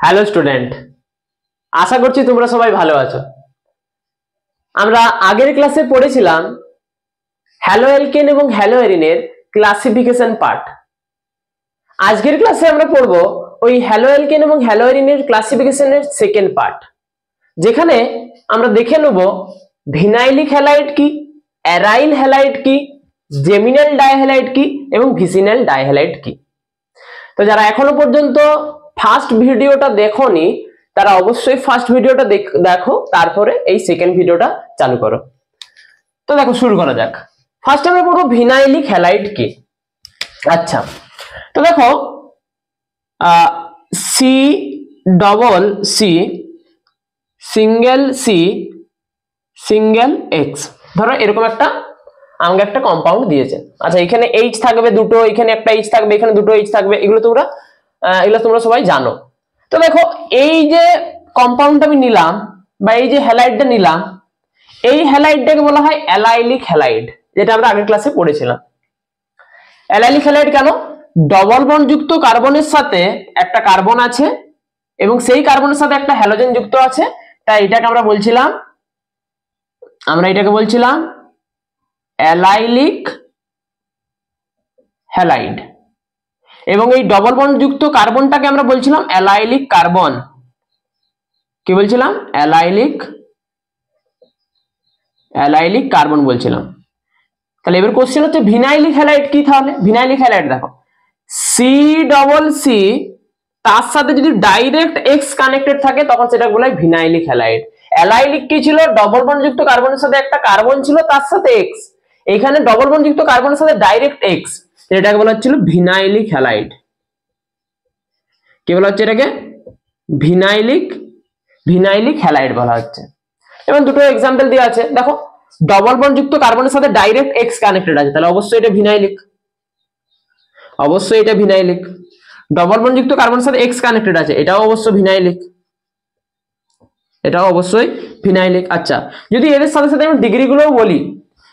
Hello student, আশা করছি তোমরা সবাই ভালো আছো। আমরা আগের ক্লাসে পড়েছিলাম হ্যালোএলকেন এবং হ্যালোএরিনের ক্লাসিফিকেশন পার্ট। আজকের ক্লাসে আমরা পড়ব ওই হ্যালোএলকেন এবং হ্যালোএরিনের ক্লাসিফিকেশনের সেকেন্ড পার্ট, যেখানে আমরা দেখে নেব ভিনাইলিক হ্যালাইড কি, অ্যারাইল হ্যালাইড কি, জেমিনাল ডাইহ্যালাইড কি এবং ভিসিনাল ডাইহ্যালাইড কি। তো যারা এখনো পর্যন্ত ফার্স্ট ভিডিওটা দেখোনি তারা অবশ্যই ফার্স্ট ভিডিওটা দেখো, তারপরে এই সেকেন্ড ভিডিওটা চালু করো। তো দেখো, শুরু করা যাক। ফার্স্ট আমরা পড়বো ভিনাইলিক হ্যালাইড কি। আচ্ছা, তো দেখো C double C single C single X, ধরো এরকম আমাকে একটা কম্পাউন্ড দিয়েছে। আচ্ছা, এখানে এইচ থাকবে দুটো, এখানে একটা এইচ থাকবে, এখানে দুটো এইচ থাকবে, এগুলো তোমরা সবাই জানো। তো দেখো, এই যে কম্পাউন্ডটা আমি নিলাম বা এই যে হ্যালাইডটা নিলাম, এই হ্যালাইডটাকে বলা হয় অ্যালাইলিক হ্যালাইড, যেটা আমরা আগের ক্লাসে পড়েছিলাম। অ্যালাইলিক হ্যালাইড কেন? ডবল বন্ড যুক্ত কার্বনের সাথে একটা কার্বন আছে এবং সেই কার্বনের সাথে একটা হ্যালোজেন যুক্ত আছে, তাই এটাকে আমরা বলছিলাম অ্যালাইলিক হ্যালাইড। এবং এই ডবল বন্ড যুক্ত কার্বনটাকে আমরা বলছিলাম অ্যালাইলিক কার্বন। কি বলছিলাম? অ্যালাইলিক কার্বন বলছিলাম। তাহলে এবার কোশ্চেন হচ্ছে ভিনাইলিক হ্যালাইড কি। তাহলে ভিনাইলিক হ্যালাইড দেখো, সি ডবল সি তার সাথে যদি ডাইরেক্ট এক্স কানেক্টেড থাকে তখন সেটাকে বলা হয় ভিনাইলিক হ্যালাইড। অ্যালাইলিক কি ছিল? ডবল বন্ড যুক্ত কার্বনের সাথে একটা কার্বন ছিল, তার সাথে এক্স। এখানে ডবল বন্ড যুক্ত কার্বনের সাথে ডাইরেক্ট এক্স, এটাকে বলা হচ্ছিল ভিনাইলিক হ্যালাইড। কি বলা হচ্ছে এটাকে? ভিনাইলিক হ্যালাইড বলা হচ্ছে। এবং দুটো এক্সাম্পল দেওয়া আছে। দেখো, ডবল বন্ড যুক্ত কার্বনের সাথে ডাইরেক্ট এক্স কানেক্টেড আছে, তাহলে অবশ্যই এটা ভিনাইলিক। ডবল বন্ড যুক্ত কার্বনের সাথে এক্স কানেক্টেড আছে, এটাও অবশ্যই ভিনাইলিক। আচ্ছা, যদি এদের সাথে সাথে আমি ডিগ্রি গুলোও বলি,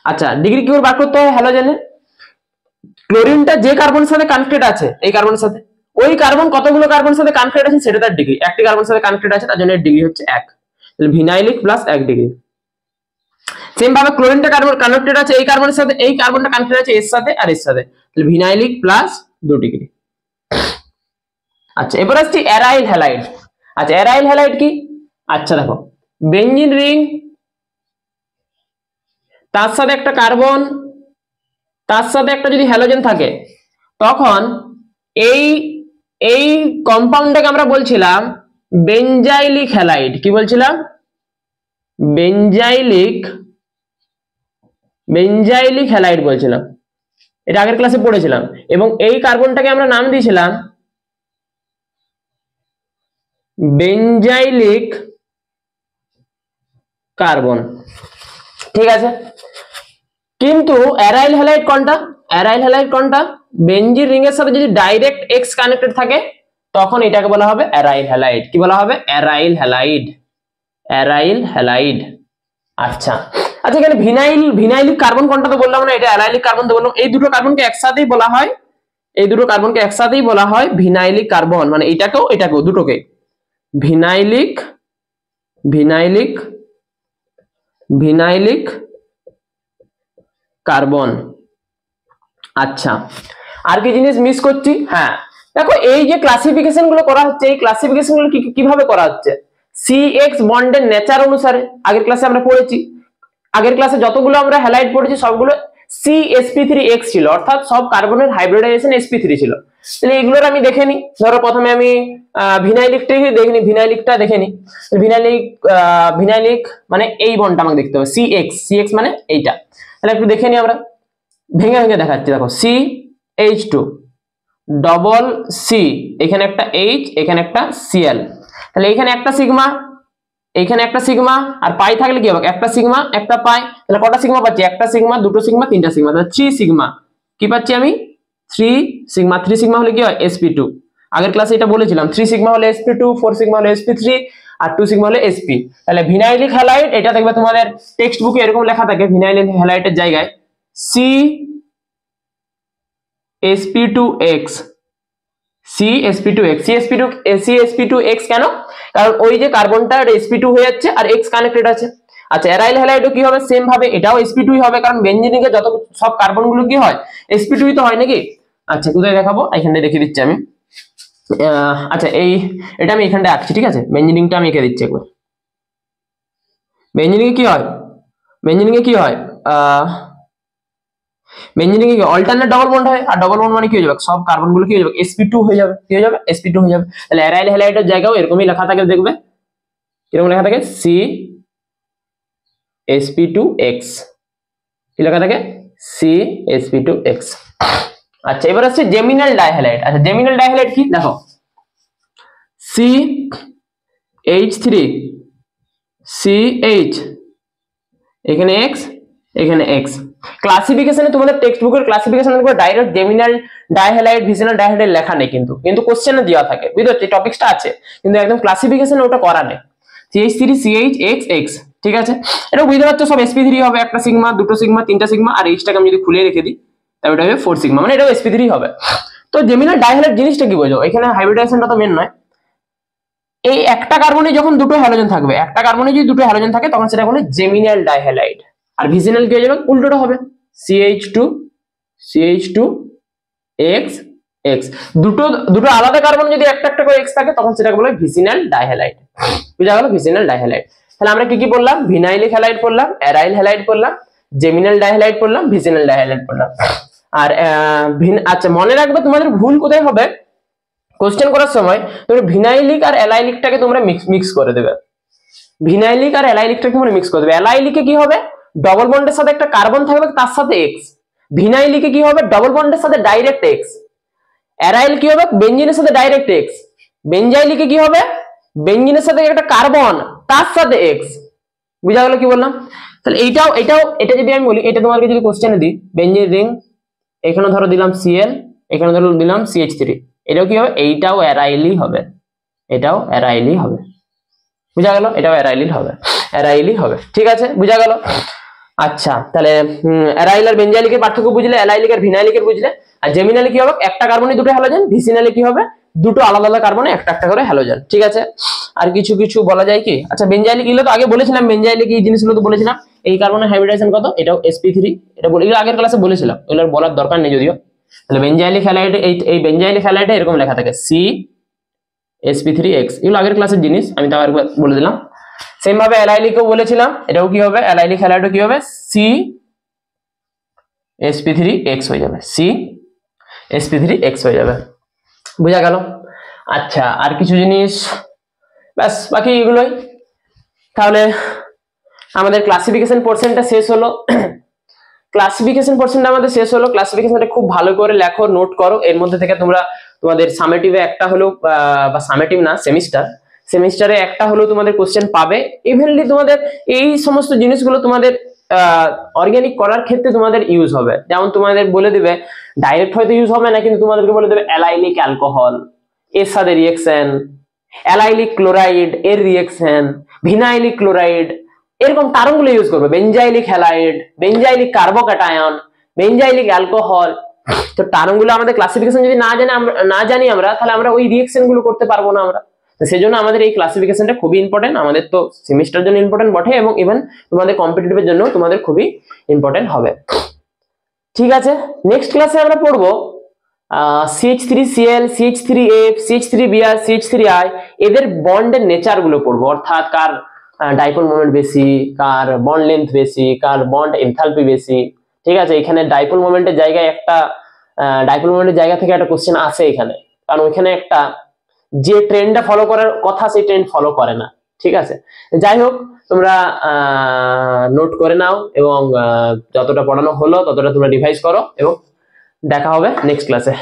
আচ্ছা ডিগ্রি কি করে বার করতে হয় হ্যালোজেনের? ক্লোরিনটা যে কার্বনের সাথে কানেক্টেড আছে, এই কার্বনের সাথে, ওই কার্বন কতগুলো কার্বনের সাথে কানেক্টেড আছে সেটা তার ডিগ্রি। একটি কার্বনের সাথে কানেক্টেড আছে, তার জন্য এর ডিগ্রি হচ্ছে 1। তাহলে ভিনাইলিক প্লাস 1 ডিগ্রি। সেম ভাবে ক্লোরিনটা কার্বন কানেক্টেড আছে এই কার্বনের সাথে, এই কার্বনটা কানেক্টেড আছে এর সাথে আর এর সাথে, তাহলে ভিনাইলিক প্লাস 2 ডিগ্রি। আচ্ছা, এবার আসছি অ্যারাইল হ্যালাইড। আচ্ছা, অ্যারাইল হ্যালাইড কি? আচ্ছা দেখো, বেঞ্জিন রিং, তার সাথে একটা কার্বন, তার সাথে একটা যদি হ্যালোজেন থাকে, তখন এই কম্পাউন্ডটাকে আমরা বলছিলাম বেঞ্জাইলিক হ্যালাইড। কি বলছিলাম? বেঞ্জাইলিক হ্যালাইড বলছিলাম। এটা আগের ক্লাসে পড়েছিলাম। এবং এই কার্বনটাকে আমরা নাম দিয়েছিলাম বেঞ্জাইলিক কার্বন। ঠিক আছে, কিন্তু অ্যারাইল হ্যালাইড কোনটা? বেঞ্জিন রিং এর সাথে যদি ডাইরেক্ট এক্স কানেক্টেড থাকে তখন এটাকে বলা হবে অ্যারাইল হ্যালাইড। কি বলা হবে? Aryl halide. আচ্ছা, এখানে ভিনাইলিক কার্বন কোনটা তো বললাম না, এটা অ্যারাইলিক কার্বন তো বললাম। এই দুটো কার্বনকে একসাথেই বলা হয় ভিনাইলিক কার্বন, মানে এটাকেও দুটোকে ভিনাইলিক কার্বন। আচ্ছা, আর কি জিনিস মিস করছি? হ্যাঁ দেখো, এই যে ক্লাসিফিকেশন গুলো করা হচ্ছে, এই ক্লাসিফিকেশন গুলো কিভাবে করা হচ্ছে? সিএক্স বন্ডের নেচার অনুসারে। আগের ক্লাসে আমরা পড়েছি, আগের ক্লাসে যতগুলো আমরা হ্যালাইড পড়েছি সবগুলো CsP3X ছিল, অর্থাৎ সব কার্বনের হাইব্রিডাইজেশন sp3 ছিল। তাহলে এগুলোর আমি দেখে নিই। ধরো প্রথমে আমি ভিনাইলিকটা দেখে নিই। ভিনাইলিক মানে এই বন্ডটা আমাকে দেখতে হবে, CX মানে এইটা। তাহলে একটু দেখে নিই আমরা, ভেঙে দেখাচ্ছি। দেখো, CH2 ডবল C, এখানে একটা H, এখানে একটা Cl। তাহলে এখানে একটা সিগমা, এইখানে একটা সিগমা, আর পাই থাকলে কি হবে? একটা সিগমা একটা পাই। তাহলে কটা সিগমা পাচ্ছি? একটা সিগমা, দুটো সিগমা, তিনটা সিগমা, তাহলে 3 সিগমা। কি পাচ্ছি আমি? 3 সিগমা। 3 সিগমা হলে কি হয়? sp2। আগের ক্লাসে এটা বলেছিলাম, 3 সিগমা হলে sp2, 4 সিগমা হলে sp3 আর 2 সিগমা হলে sp। তাহলে ভিনাইলিক হ্যালাইড, এটা দেখবে তোমাদের টেক্সট বুকে এরকম লেখা থাকে ভিনাইলিক হ্যালাইডের জায়গায় CsP2X CsP2x CsP2x কেন? কারণ ওই যে কার্বনটা sp2 হয়ে যাচ্ছে আর x কানেক্টেড আছে। আচ্ছা অ্যারাইল হ্যালাইডও কি হবে সেম ভাবে, এটাও sp2 হবে, কারণ বেনজিনে যত সব কার্বন গুলো কি হয় sp2 তো হয় নাকি। আচ্ছা কোথায় দেখাবো, এখানে দেখিয়ে দিচ্ছি আমি। আচ্ছা এটা আমি এখানটা আঁকছি, ঠিক আছে, বেনজিনটা আমি এঁকে দিচ্ছি একবার। বেনজিনে কি হয়, বেনজিনে কি হয়, বেনজিনে কি অল্টারনেট ডবল বন্ড হয়, আর ডবল বন্ড মানে কি হয়ে যাবে, সব কার্বন গুলো কি হয়ে যাবে sp2 হয়ে যাবে, কি হয়ে যাবে sp2 হয়ে যাবে। তাহলে অ্যারাইল হ্যালাইডের জায়গাও এরকমই লেখা থাকে, দেখবে এরকম লেখা থাকে CsP2x, কি লেখা থাকে CsP2x। আচ্ছা এবার আসছে জেমিনাল ডাইহ্যালাইড। আচ্ছা জেমিনাল ডাইহ্যালাইড কি দেখো, CH3CH এখানে x এখানে x। ক্লাসিফিকেশনে তোমাদের টেক্সট বুকের ক্লাসিফিকেশনের উপর ডাইরেক্ট জেমিনাল ডাইহ্যালাইড ভিসিনাল ডাইহ্যালাইড লেখা নেই, কিন্তু কোশ্চেনে দেওয়া থাকে, বুঝতে পারছো, টপিকসটা আছে কিন্তু একদম ক্লাসিফিকেশনে ওটা করা নেই। CH3CHXX, ঠিক আছে, এটা বুঝতে পারছো সব sp3 হবে, একটা সিগমা, দুটো সিগমা, তিনটা সিগমা, আর এইচটাকে আমি যদি খুলে রেখে দিই তবে এটা হবে 4 সিগমা, মানে এটাও sp3 হবে। তো জেমিনাল ডাইহ্যালাইড জিনিসটা কি বোঝো, এখানে হাইব্রিডাইজেশনটা তো মেন নয়, এই একটা কার্বনে যখন দুটো হ্যালোজেন থাকবে, একটা কার্বনে যদি দুটো হ্যালোজেন থাকে তখন সেটা বলে জেমিনাল ডাইহ্যালাইড। আর ভিসিনাল কি হয়ে যাবে, উল্টোটা হবে CH2CH2XX, দুটো আলাদা কার্বন যদি একটা একটা করে x থাকে তখন সেটাকে বলে ভিসিনাল ডাইহ্যালাইড। বুঝা গেল ভিসিনাল ডাইহ্যালাইড। তাহলে আমরা কি কি বললাম, ভিনাইলিক হ্যালাইড পড়লাম, অ্যারাইল হ্যালাইড পড়লাম, জেমিনাল ডাইহ্যালাইড পড়লাম, ভিসিনাল ডাইহ্যালাইড পড়লাম। আর আচ্ছা মনে রাখবে তোমাদের ভুল কোথায় হবে, কোশ্চেন করার সময় তোমরা ভিনাইলিক আর অ্যালাইলিকটাকে তোমরা মিক্স করে দেবে, ভিনাইলিক আর অ্যালাইলিকটাকে তোমরা মিক্স করে দেবে। অ্যালাইলিকে কি হবে, ডবল বন্ডের সাথে একটা কার্বন থাকবে তার সাথে x, ভিনাইলিকে কি হবে, ডবল বন্ডের সাথে ডাইরেক্ট x, অ্যারাইল কি হবে, বেনজিনের সাথে ডাইরেক্ট x, বেনজাইলিকে কি হবে, বেনজিনের সাথে একটা কার্বন তার সাথে x। বুঝা গেল কি বললাম। তাহলে এটা যদি আমি বলি, এটা তোমাকে যদি কোশ্চেনে দিই, বেনজিন রিং এখানে ধরো দিলাম Cl, এখানে ধরো দিলাম CH3, এটাও কি হবে, এইটাও অ্যারাইলই হবে, এটাও অ্যারাইলই হবে। বুঝা গেল, এটাও অ্যারাইলই হবে, অ্যারাইলই হবে, ঠিক আছে, বুঝা গেল। আচ্ছা তাহলে অ্যারাইল আর বেনজাইলিকের পার্থক্য বুঝলে, অ্যালাইলিক আর ভিনাইলিকের বুঝলে। আর জেমিনালে কি হবে, একটা কার্বনে দুটো হ্যালোজেন, ভিসিনালে কি হবে, দুটো আলাদা আলাদা কার্বনে একটা একটা করে হ্যালোজেন, ঠিক আছে। আর কিছু কিছু বলা যায় কি, আচ্ছা বেনজাইলিক এগুলো তো আগে বলেছিলাম, বেনজাইলিক এই জিনিসগুলো তো বলেছিলাম, এই কার্বনের হাইব্রিডাইজেশন কত, এটাও sp3, এটা বলে এগুলো আগের ক্লাসে বলেছিলাম, এগুলোর বলার দরকার নেই যদিও। তাহলে বেনজাইলিক হ্যালাইড, এই বেনজাইলিক হ্যালাইডে এরকম লেখা থাকে CsP3x, এগুলো আগের ক্লাসের জিনিস, আমি তাও একবার বলে দিলাম। সেম ভাবে অ্যালাইলিকও বলেছিলাম, এটাও কি হবে, অ্যালাইলিক হ্যালাইডও কি হবে, CsP3x হয়ে যাবে, CsP3x হয়ে যাবে। বুঝা গেল। আচ্ছা আর কিছু জিনিস, ব্যাস বাকি এগুলোই। তাহলে আমাদের ক্লাসিফিকেশন পোর্শনটা শেষ হলো, ক্লাসিফিকেশন পোর্শনটা আমাদের শেষ হলো। ক্লাসিফিকেশনটা খুব ভালো করে লেখো, নোট করো, এর মধ্যে থেকে তোমরা তোমাদের সামেটিভে একটা হলো, বা সামেটিভ না সেমিস্টারে একটা হলো তোমাদের কোশ্চেন পাবে। ইভেনলি তোমাদের এই সমস্ত জিনিসগুলো তোমাদের অর্গানিক করার ক্ষেত্রে তোমাদের ইউজ হবে। যেমন তোমাদের বলে দিবে, ডাইরেক্ট হয়তো ইউজ হবে না, কিন্তু তোমাদেরকে বলে দেবে অ্যালাইলিক অ্যালকোহল এর সাথে রিয়েকশন, অ্যালাইলিক ক্লোরাইড এর রিয়েকশন, ভিনাইলিক ক্লোরাইড, এরকম টার্মগুলো ইউজ করবে, বেনজাইলিক হ্যালাইড, বেনজাইলিক কার্বোক্যাটায়ন, বেনজাইলিক অ্যালকোহল। তো টার্মগুলো আমাদের ক্লাসিফিকেশন যদি না জানি আমরা, তাহলে আমরা ওই রিয়েকশন গুলো করতে পারবো না আমরা। সেজন্য আমাদের এই ক্লাসিফিকেশনটা খুবই ইম্পর্টেন্ট, আমাদের তো সেমিস্টার জন্য ইম্পর্টেন্ট বটে, এবং ইভেন তোমাদের কম্পিটিটিভের জন্য তোমাদের খুবই ইম্পর্টেন্ট হবে। ঠিক আছে, নেক্সট ক্লাসে আমরা পড়বো CH3Cl, CH3F, CH3Br, CH3I, এদের বন্ডের নেচার গুলো পড়বো, অর্থাৎ কার ডাইপোল মোমেন্ট বেশি, কার বন্ড লেন্থ বেশি, কার বন্ড এনথালপি বেশি। ঠিক আছে, এখানে ডাইপোল মোমেন্টের জায়গায় একটা ডাইপোল মোমেন্টের জায়গা থেকে একটা কোশ্চেন আসে এখানে, কারণ ওইখানে একটা যে ট্রেন্ডটা ফলো করার কথা সেই ট্রেন্ড ফলো করে না। ঠিক আছে, যাই হোক তোমরা নোট করে নাও, এবং যতটা পড়ানো হলো ততটা তোমরা রিভাইজ করো, এবং দেখা হবে নেক্সট ক্লাসে।